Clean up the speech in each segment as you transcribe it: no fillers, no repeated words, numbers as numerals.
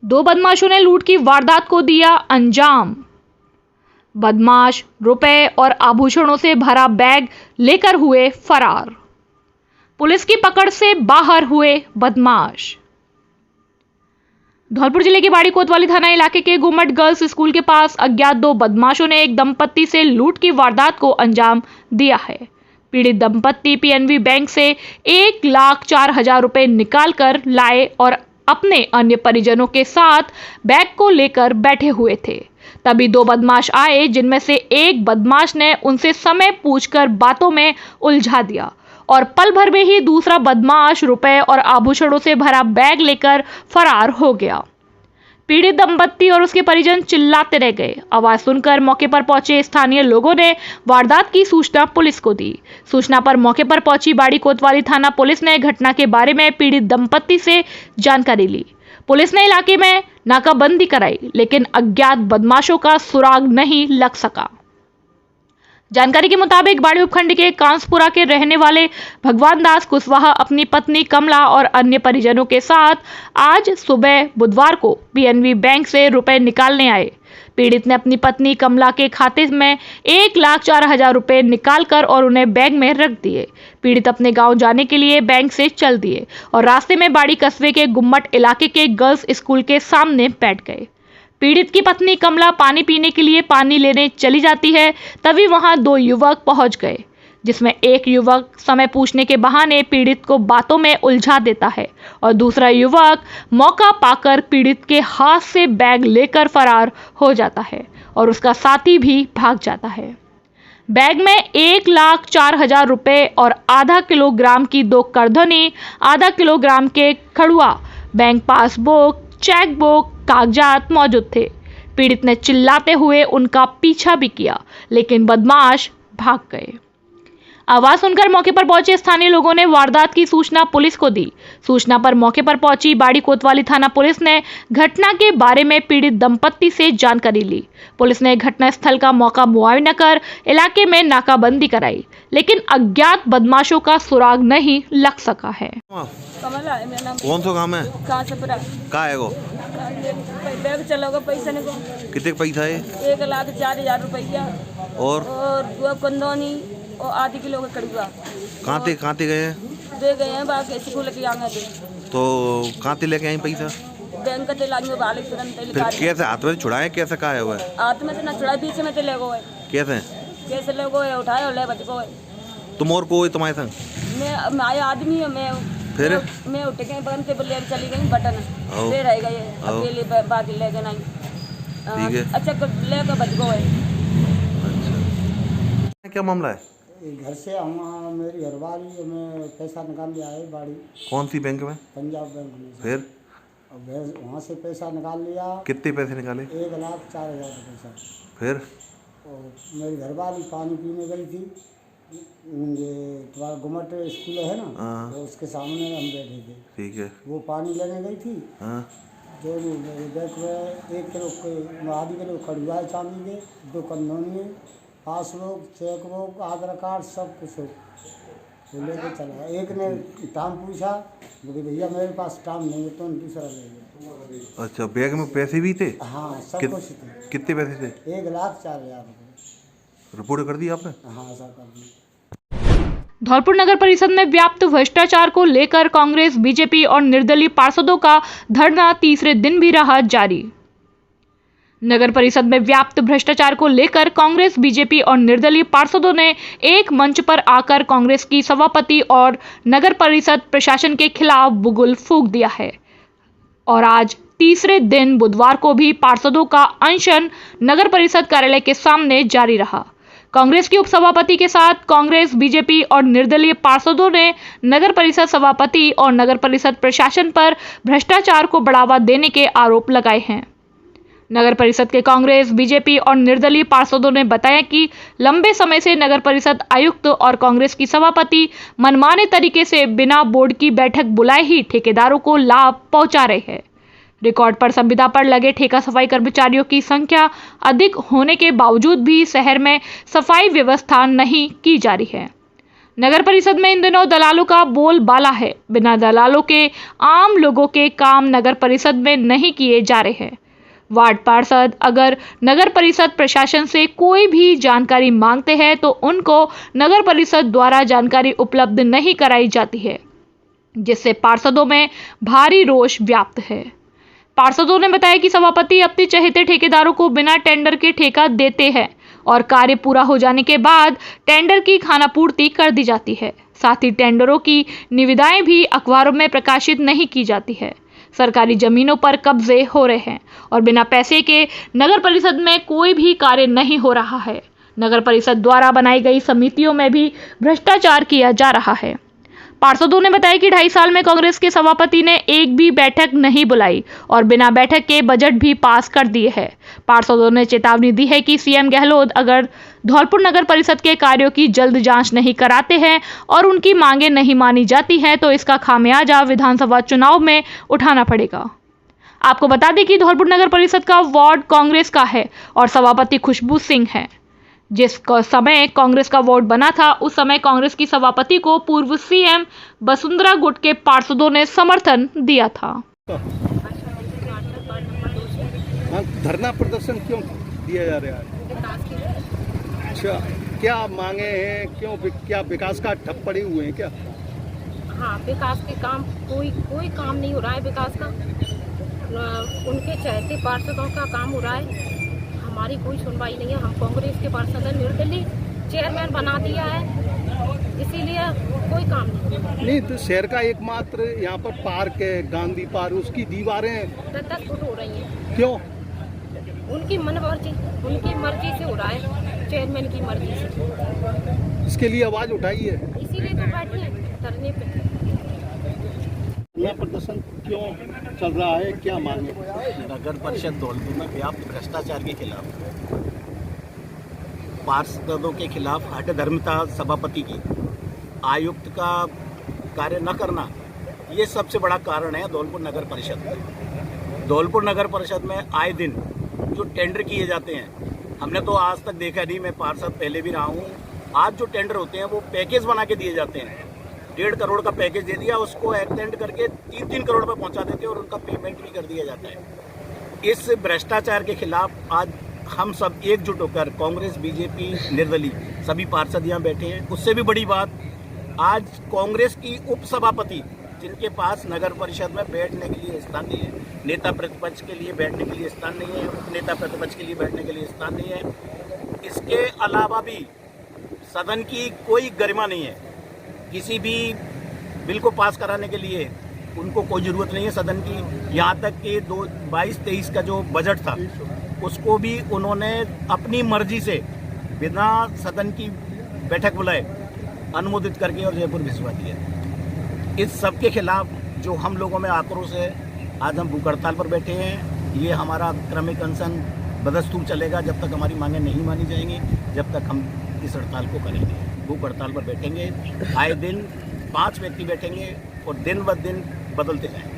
दो बदमाशों ने लूट की वारदात को दिया अंजाम। बदमाश रुपए और आभूषणों से भरा बैग लेकर हुए फरार। पुलिस की पकड़ से बाहर हुए बदमाश। धौलपुर जिले के बाड़ी कोतवाली थाना इलाके के गुम्मट गर्ल्स स्कूल के पास अज्ञात दो बदमाशों ने एक दंपत्ति से लूट की वारदात को अंजाम दिया है। पीड़ित दंपत्ति पीएनबी बैंक से 1,04,000 रुपए निकाल कर लाए और अपने अन्य परिजनों के साथ बैग को लेकर बैठे हुए थे। तभी दो बदमाश आए, जिनमें से एक बदमाश ने उनसे समय पूछकर बातों में उलझा दिया और पल भर में ही दूसरा बदमाश रुपए और आभूषणों से भरा बैग लेकर फरार हो गया। पीड़ित दंपत्ति और उसके परिजन चिल्लाते रह गए। आवाज सुनकर मौके पर पहुंचे स्थानीय लोगों ने वारदात की सूचना पुलिस को दी। सूचना पर मौके पर पहुंची बाड़ी कोतवाली थाना पुलिस ने घटना के बारे में पीड़ित दंपत्ति से जानकारी ली। पुलिस ने इलाके में नाकाबंदी कराई, लेकिन अज्ञात बदमाशों का सुराग नहीं लग सका। जानकारी के मुताबिक बाड़ी उपखंड के कांसपुरा के रहने वाले भगवान दास कुशवाहा अपनी पत्नी कमला और अन्य परिजनों के साथ आज सुबह बुधवार को पीएनबी बैंक से रुपए निकालने आए। पीड़ित ने अपनी पत्नी कमला के खाते में 1,04,000 रुपए निकालकर और उन्हें बैग में रख दिए। पीड़ित अपने गांव जाने के लिए बैंक से चल दिए और रास्ते में बाड़ी कस्बे के गुम्मट इलाके के गर्ल्स स्कूल के सामने बैठ गए। पीड़ित की पत्नी कमला पानी पीने के लिए पानी लेने चली जाती है, तभी वहां दो युवक पहुंच गए, जिसमें एक युवक समय पूछने के बहाने पीड़ित को बातों में उलझा देता है और दूसरा युवक मौका पाकर पीड़ित के हाथ से बैग लेकर फरार हो जाता है और उसका साथी भी भाग जाता है। बैग में 1,04,000 रुपए और आधा किलोग्राम की 2 करधनी, आधा किलोग्राम के खड़ुआ, बैंक पासबुक, चेकबुक, कागजात मौजूद थे। पीड़ित ने चिल्लाते हुए उनका पीछा भी किया, लेकिन बदमाश भाग गए। आवाज सुनकर मौके पर पहुंचे स्थानीय लोगों ने वारदात की सूचना पुलिस को दी। सूचना पर मौके पर पहुंची बाड़ी कोतवाली थाना पुलिस ने घटना के बारे में पीड़ित दंपत्ति से जानकारी ली। पुलिस ने घटना स्थल का मौका मुआयना कर इलाके में नाकाबंदी कराई, लेकिन अज्ञात बदमाशों का सुराग नहीं लग सका है। कमला है मेरा नाम। कौन सा काम है? कांसपुरा। का है वो? बैग चलोगे पैसे ने को। कितने पैसा है? 1,04,000 रुपया और 2 कंदोनी और आधी किलो का कड़ुआ। कहाँ ते गए हैं? दे गए हैं बाकी स्कूल के आगे थे। तो कहाँ ते लेके आई पैसा? बैंक ते लाएंगे बाले तुरंत फिर कैसे हाथ में छुड़ाए? कैसे का है वो? हाथ में से ना छुड़ा, बीच में ते ले गए। कैसे ले गए, उठाए और ले बच गए। तुम और कोई तुम्हारे संग? मैं आया आदमी है। फिर मैं उठ गई बगन से ले चली गई बटन ले रह गए अकेले, बाकी ले गए नहीं। ठीक है। अच्छा ले के बच गए। अच्छा, क्या मामला है? घर से हम मेरी घरवाली में पैसा निकाल लिया है बाड़ी। कौन सी बैंक में? पंजाब बैंक में। फिर वहाँ से पैसा निकाल लिया। कितने पैसे निकाले? 1,04,000 पैसा। फिर और मेरी घरवाली पानी पीने गई थी, ये तुम्हारा गुम्मट स्कूल है ना, तो उसके सामने हम बैठे थे। ठीक है। वो पानी लेने गई थी। जो बैंक में 1 किलो आधी किलो खड़ुआ है चांदी के, 2 कंदोनी, पासबुक, चेकबुक, आधार कार्ड, सब कुछ हो तो लेके चला। एक ने टाइम पूछा, बोले भैया मेरे पास टाइम नहीं है, तो दूसरा ले गया। अच्छा, बैग में पैसे भी थे? हाँ, सब कुछ थे। कितने पैसे थे? 1,04,000 रुपये। रिपोर्ट कर दी आपने? हाँ, सब कर दी। धौलपुर नगर परिषद में व्याप्त भ्रष्टाचार को लेकर कांग्रेस, बीजेपी और निर्दलीय पार्षदों का धरना तीसरे दिन भी रहा जारी। नगर परिषद में व्याप्त भ्रष्टाचार को लेकर कांग्रेस, बीजेपी और निर्दलीय पार्षदों ने एक मंच पर आकर कांग्रेस की सभापति और नगर परिषद प्रशासन के खिलाफ बुगुल फूंक दिया है और आज तीसरे दिन बुधवार को भी पार्षदों का अनशन नगर परिषद कार्यालय के सामने जारी रहा। कांग्रेस के उपसभापति के साथ कांग्रेस, बीजेपी और निर्दलीय पार्षदों ने नगर परिषद सभापति और नगर परिषद प्रशासन पर भ्रष्टाचार को बढ़ावा देने के आरोप लगाए हैं। नगर परिषद के कांग्रेस, बीजेपी और निर्दलीय पार्षदों ने बताया कि लंबे समय से नगर परिषद आयुक्त और कांग्रेस की सभापति मनमाने तरीके से बिना बोर्ड की बैठक बुलाए ही ठेकेदारों को लाभ पहुंचा रहे हैं। रिकॉर्ड पर संविदा पर लगे ठेका सफाई कर्मचारियों की संख्या अधिक होने के बावजूद भी शहर में सफाई व्यवस्था नहीं की जा रही है। नगर परिषद में इन दिनों दलालों का बोलबाला है। बिना दलालों के आम लोगों के काम नगर परिषद में नहीं किए जा रहे हैं। वार्ड पार्षद अगर नगर परिषद प्रशासन से कोई भी जानकारी मांगते हैं तो उनको नगर परिषद द्वारा जानकारी उपलब्ध नहीं कराई जाती है, जिससे पार्षदों में भारी रोष व्याप्त है। पार्षदों ने बताया कि सभापति अपने चहेते ठेकेदारों को बिना टेंडर के ठेका देते हैं और कार्य पूरा हो जाने के बाद टेंडर की खानापूर्ति कर दी जाती है। साथ ही टेंडरों की निविदाएं भी अखबारों में प्रकाशित नहीं की जाती है। सरकारी जमीनों पर कब्जे हो रहे हैं और बिना पैसे के नगर परिषद में कोई भी कार्य नहीं हो रहा है। नगर परिषद द्वारा बनाई गई समितियों में भी भ्रष्टाचार किया जा रहा है। पार्षदों ने बताया कि 2.5 साल में कांग्रेस के सभापति ने एक भी बैठक नहीं बुलाई और बिना बैठक के बजट भी पास कर दिए हैं। पार्षदों ने चेतावनी दी है कि सीएम गहलोत अगर धौलपुर नगर परिषद के कार्यों की जल्द जांच नहीं कराते हैं और उनकी मांगें नहीं मानी जाती हैं तो इसका खामियाजा विधानसभा चुनाव में उठाना पड़ेगा। आपको बता दें कि धौलपुर नगर परिषद का वार्ड कांग्रेस का है और सभापति खुशबू सिंह है। जिस समय कांग्रेस का वोट बना था उस समय कांग्रेस की सभापति को पूर्व सीएम वसुंधरा गुट के पार्षदों ने समर्थन दिया था। धरना प्रदर्शन क्यों दिया जा रहा है? अच्छा, क्या मांगे हैं? क्यों क्या विकास का ठप पड़े हुए हैं क्या? हाँ, विकास के काम कोई काम नहीं हो रहा है। विकास का उनके चाहते पार्षदों का काम हो रहा है, हमारी कोई सुनवाई नहीं है। हम कांग्रेस के पार्षद निर्दलीय चेयरमैन बना दिया है, इसीलिए कोई काम नहीं। तो शहर का एकमात्र यहाँ पर पार्क है, गांधी पार्क, उसकी दीवारें 10 फुट हो रही हैं। क्यों? उनकी मर्जी से हो रहा है, चेयरमैन की मर्जी से। इसके लिए आवाज उठाई है, इसीलिए तो बैठे हैं धरने पे। यह प्रदर्शन क्यों चल रहा है, क्या मांगे? नगर परिषद धौलपुर में व्याप्त भ्रष्टाचार के खिलाफ, पार्षदों के खिलाफ हठधर्मिता सभापति की, आयुक्त का कार्य न करना, ये सबसे बड़ा कारण है धौलपुर नगर परिषद में। धौलपुर नगर परिषद में आए दिन जो टेंडर किए जाते हैं, हमने तो आज तक देखा नहीं, मैं पार्षद पहले भी रहा हूँ। आज जो टेंडर होते हैं वो पैकेज बना के दिए जाते हैं। 1.5 करोड़ का पैकेज दे दिया, उसको एक्सटेंड करके 3-3 करोड़ पे पहुंचा देते हैं और उनका पेमेंट भी कर दिया जाता है। इस भ्रष्टाचार के खिलाफ आज हम सब एकजुट होकर कांग्रेस, बीजेपी, निर्दलीय सभी पार्षद यहाँ बैठे हैं। उससे भी बड़ी बात, आज कांग्रेस की उप सभापति जिनके पास नगर परिषद में बैठने के लिए स्थान नहीं है, नेता प्रतिपक्ष के लिए बैठने के लिए स्थान नहीं है, उपनेता प्रतिपक्ष के लिए बैठने के लिए स्थान नहीं है, इसके अलावा भी सदन की कोई गरिमा नहीं है। किसी भी बिल को पास कराने के लिए उनको कोई ज़रूरत नहीं है सदन की। यहाँ तक कि 22-23 का जो बजट था उसको भी उन्होंने अपनी मर्जी से बिना सदन की बैठक बुलाए अनुमोदित करके और जयपुर भिजवा दिया। इस सब के खिलाफ जो हम लोगों में आक्रोश है, आज हम भूख हड़ताल पर बैठे हैं। ये हमारा क्रमिक अनशन बदस्तूर चलेगा जब तक हमारी मांगें नहीं मानी जाएंगी, जब तक हम इस हड़ताल को करेंगे। भूख हड़ताल पर बैठेंगे, आए दिन 5 व्यक्ति बैठेंगे और दिन ब दिन बदलते जाएंगे।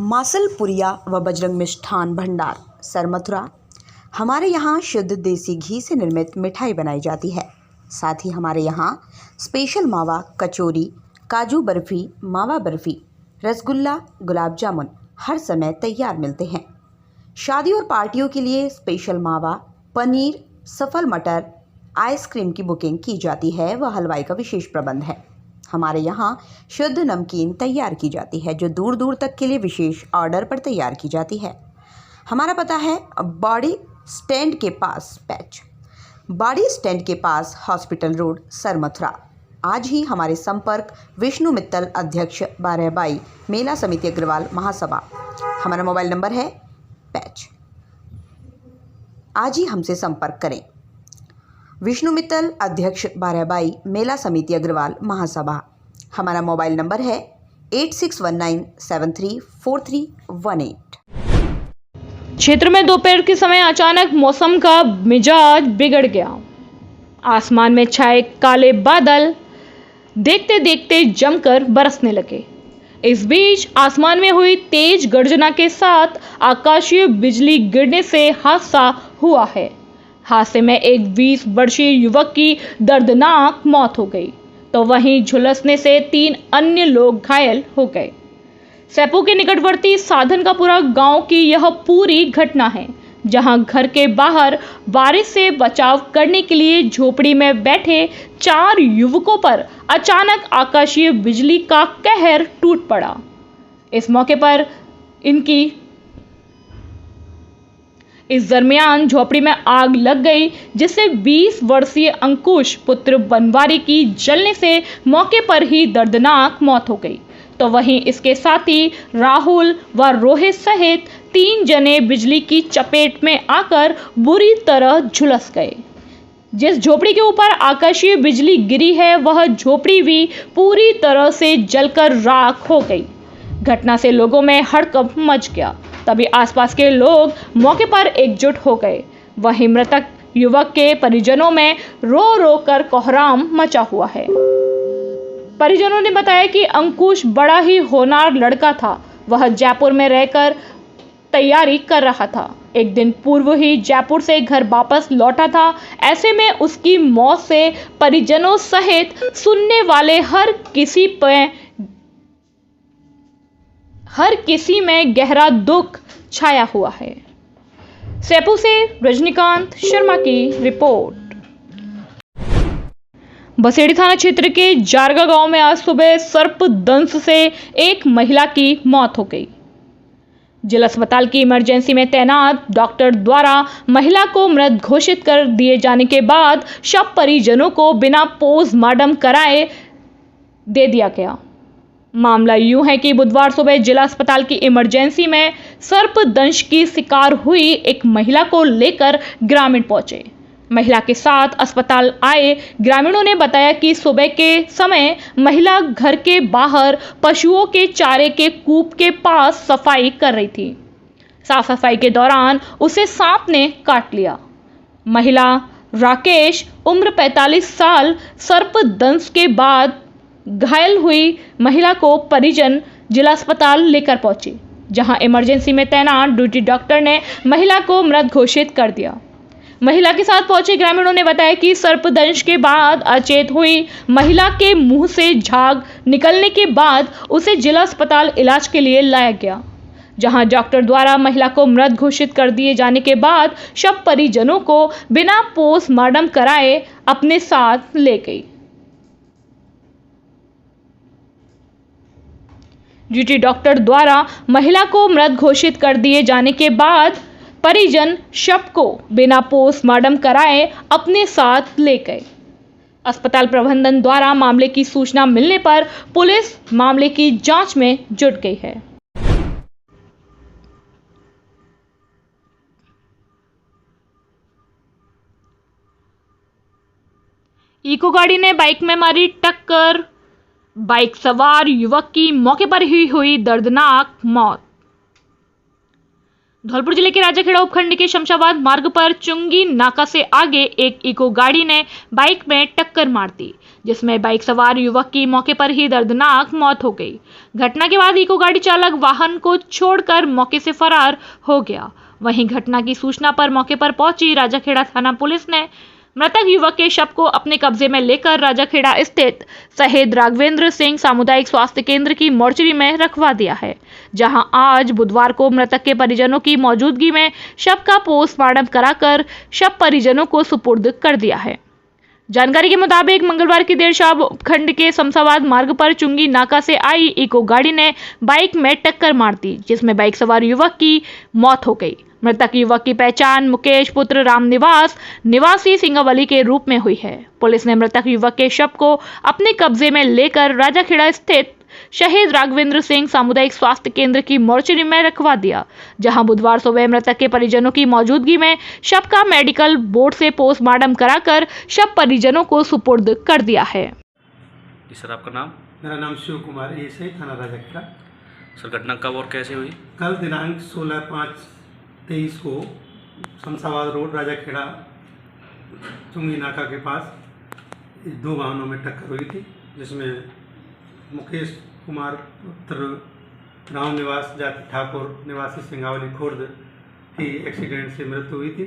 मासलपुरिया व बजरंग मिष्ठान भंडार, सरमथुरा। हमारे यहाँ शुद्ध देसी घी से निर्मित मिठाई बनाई जाती है। साथ ही हमारे यहाँ स्पेशल मावा कचौरी, काजू बर्फ़ी, मावा बर्फ़ी, रसगुल्ला, गुलाब जामुन हर समय तैयार मिलते हैं। शादी और पार्टियों के लिए स्पेशल मावा, पनीर, सफल मटर, आइसक्रीम की बुकिंग की जाती है व हलवाई का विशेष प्रबंध है। हमारे यहाँ शुद्ध नमकीन तैयार की जाती है जो दूर दूर तक के लिए विशेष ऑर्डर पर तैयार की जाती है। हमारा पता है बॉडी स्टैंड के पास पैच, बॉडी स्टैंड के पास हॉस्पिटल रोड, सरमथुरा। आज ही हमारे संपर्क विष्णु मित्तल, अध्यक्ष 12/22 मेला समिति अग्रवाल महासभा। हमारा मोबाइल नंबर है पैच। आज ही हमसे संपर्क करें। विष्णु मित्तल, अध्यक्ष 12/22 मेला समिति अग्रवाल महासभा। हमारा मोबाइल नंबर है 8619734318। क्षेत्र में दोपहर के समय अचानक मौसम का मिजाज बिगड़ गया। आसमान में छाए काले बादल देखते देखते जमकर बरसने लगे। इस बीच आसमान में हुई तेज गर्जना के साथ आकाशीय बिजली गिरने से हादसा हुआ है। हादसे में एक 20 वर्षीय युवक की दर्दनाक मौत हो गई, तो वहीं झुलसने से 3 अन्य लोग घायल हो गए। सेपू के निकटवर्ती साधनकापुरा गांव की यह पूरी घटना है, जहां घर के बाहर बारिश से बचाव करने के लिए झोपड़ी में बैठे 4 युवकों पर अचानक आकाशीय बिजली का कहर टूट पड़ा। इस मौके पर इस दरमियान झोपड़ी में आग लग गई, जिससे 20 वर्षीय अंकुश पुत्र बनवारी की जलने से मौके पर ही दर्दनाक मौत हो गई, तो वहीं इसके साथी राहुल व रोहित सहित 3 जने बिजली की चपेट में आकर बुरी तरह झुलस गए। जिस झोपड़ी के ऊपर आकाशीय बिजली गिरी है, वह झोपड़ी भी पूरी तरह से जलकर राख हो गई। घटना से लोगों में हड़कंप मच गया। तभी आसपास के लोग मौके पर एकजुट हो गए। वहीं मृतक युवक के परिजनों में रो रो कर कोहराम मचा हुआ है। परिजनों ने बताया कि अंकुश बड़ा ही होनहार लड़का था। वह जयपुर में रहकर तैयारी कर रहा था। एक दिन पूर्व ही जयपुर से घर वापस लौटा था। ऐसे में उसकी मौत से परिजनों सहित सुनने वाले हर किसी में गहरा दुख छाया हुआ है। सेपू से रजनीकांत शर्मा की रिपोर्ट। बसेड़ी थाना क्षेत्र के जारगा गांव में आज सुबह सर्पदंश से एक महिला की मौत हो गई। जिला अस्पताल की इमरजेंसी में तैनात डॉक्टर द्वारा महिला को मृत घोषित कर दिए जाने के बाद शव परिजनों को बिना पोस्टमार्टम कराए दे दिया गया। मामला यूं है कि बुधवार सुबह जिला अस्पताल की इमरजेंसी में सर्पदंश की शिकार हुई एक महिला को लेकर ग्रामीण पहुंचे। महिला के साथ अस्पताल आए ग्रामीणों ने बताया कि सुबह के समय महिला घर के बाहर पशुओं के चारे के कूप के पास सफाई कर रही थी। साफ सफाई के दौरान उसे सांप ने काट लिया। महिला राकेश उम्र 45 साल सर्पदंश के बाद घायल हुई महिला को परिजन जिला अस्पताल लेकर पहुंचे, जहां इमरजेंसी में तैनात ड्यूटी डॉक्टर ने महिला को मृत घोषित कर दिया। महिला के साथ पहुंचे ग्रामीणों ने बताया कि सर्पदंश के बाद अचेत हुई महिला के मुंह से झाग निकलने के बाद उसे जिला अस्पताल इलाज के लिए लाया गया, जहां डॉक्टर द्वारा महिला को मृत घोषित कर दिए जाने के बाद शव परिजनों को बिना पोस्टमार्टम कराए अपने साथ ले गई। ड्यूटी डॉक्टर द्वारा महिला को मृत घोषित कर दिए जाने के बाद परिजन शव को बिना पोस्टमार्टम कराए अपने साथ ले गए। अस्पताल प्रबंधन द्वारा मामले की सूचना मिलने पर पुलिस मामले की जांच में जुट गई है। इको गाड़ी ने बाइक में मारी टक्कर, बाइक सवार युवक की मौके पर ही हुई दर्दनाक मौत। धौलपुर जिले के राजाखेड़ा उपखंड के शमशाबाद मार्ग पर चुंगी नाका से आगे एक इको गाड़ी ने बाइक में टक्कर मार दी, जिसमें बाइक सवार युवक की मौके पर ही दर्दनाक मौत हो गई। घटना के बाद इको गाड़ी चालक वाहन को छोड़कर मौके से फरार हो गया। वहीं घटना की सूचना पर मौके पर पहुंची राजाखेड़ा थाना पुलिस ने मृतक युवक के शव को अपने कब्जे में लेकर राजाखेड़ा स्थित शहीद राघवेंद्र सिंह सामुदायिक स्वास्थ्य केंद्र की मोर्चरी में रखवा दिया है, जहां आज बुधवार को मृतक के परिजनों की मौजूदगी में शव का पोस्टमार्टम कराकर शव परिजनों को सुपुर्द कर दिया है। जानकारी के मुताबिक मंगलवार की देर शाम उपखंड के शमशाबाद मार्ग पर चुंगी नाका से आई इको गाड़ी ने बाइक में टक्कर मार दी, जिसमें बाइक सवार युवक की मौत हो गई। मृतक युवक की पहचान मुकेश पुत्र रामनिवास निवासी सिंगावली के रूप में हुई है। पुलिस ने मृतक युवक के शव को अपने कब्जे में लेकर राजाखेड़ा स्थित शहीद राघवेंद्र सिंह सामुदायिक स्वास्थ्य केंद्र की मोर्चरी में रखवा दिया, जहां बुधवार सुबह मृतक के परिजनों की मौजूदगी में शव का मेडिकल बोर्ड से पोस्टमार्टम कराकर शव परिजनों को सुपुर्द कर दिया है। सर, आपका नाम? मेरा नाम शिव कुमार एसआई थाना राजाखेड़ा। सर, घटना कब और कैसे हुई? कल दिनांक 16/5/23 को शमशाबाद रोड राजाखेड़ा चुंगी नाका के पास 2 वाहनों में टक्कर हुई थी, जिसमें मुकेश कुमार पुत्र राम निवास जाति ठाकुर निवासी सिंगावली खुर्द की एक्सीडेंट से मृत्यु हुई थी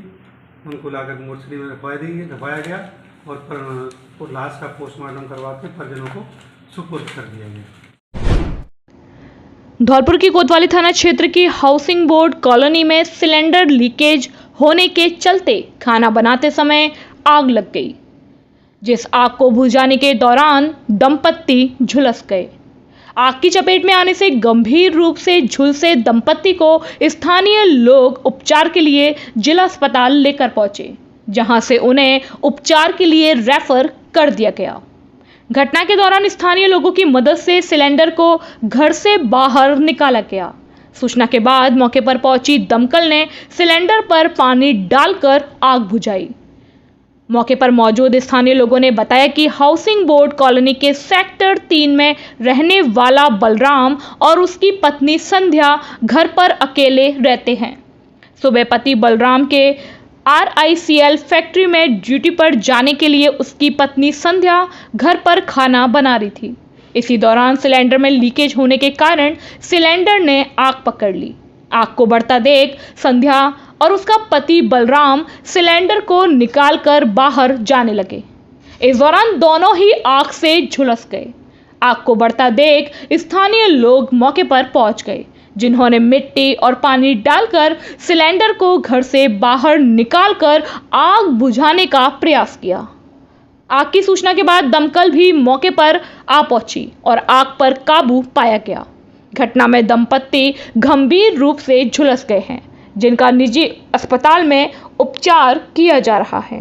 उनको लाकर मोर्चरी में रखवाया गया और लाश का पोस्टमार्टम करवा के परिजनों को सुपुर्द कर दिया गया। धौलपुर की कोतवाली थाना क्षेत्र की हाउसिंग बोर्ड कॉलोनी में सिलेंडर लीकेज होने के चलते खाना बनाते समय आग लग गई, जिस आग को बुझाने के दौरान दंपत्ति झुलस गए। आग की चपेट में आने से गंभीर रूप से झुलसे दंपत्ति को स्थानीय लोग उपचार के लिए जिला अस्पताल लेकर पहुंचे, जहां से उन्हें उपचार के लिए रेफर कर दिया गया। घटना के दौरान स्थानीय लोगों की मदद से सिलेंडर को घर से बाहर निकाला गया। सूचना के बाद मौके पर पहुंची दमकल ने सिलेंडर पर पानी डालकर आग बुझाई। मौके पर मौजूद स्थानीय लोगों ने बताया कि हाउसिंग बोर्ड कॉलोनी के सेक्टर 3 में रहने वाला बलराम और उसकी पत्नी संध्या घर पर अकेले रहते हैं। सुबह पति बलराम के RICL फैक्ट्री में ड्यूटी पर जाने के लिए उसकी पत्नी संध्या घर पर खाना बना रही थी। इसी दौरान सिलेंडर में लीकेज होने के कारण सिलेंडर ने आग पकड़ ली। आग को बढ़ता देख संध्या और उसका पति बलराम सिलेंडर को निकालकर बाहर जाने लगे। इस दौरान दोनों ही आग से झुलस गए। आग को बढ़ता देख स्थानीय लोग मौके पर पहुंच गए, जिन्होंने मिट्टी और पानी डालकर सिलेंडर को घर से बाहर निकालकर आग बुझाने का प्रयास किया। आग की सूचना के बाद दमकल भी मौके पर आ पहुंची और आग पर काबू पाया गया। घटना में दंपत्ति गंभीर रूप से झुलस गए हैं, जिनका निजी अस्पताल में उपचार किया जा रहा है।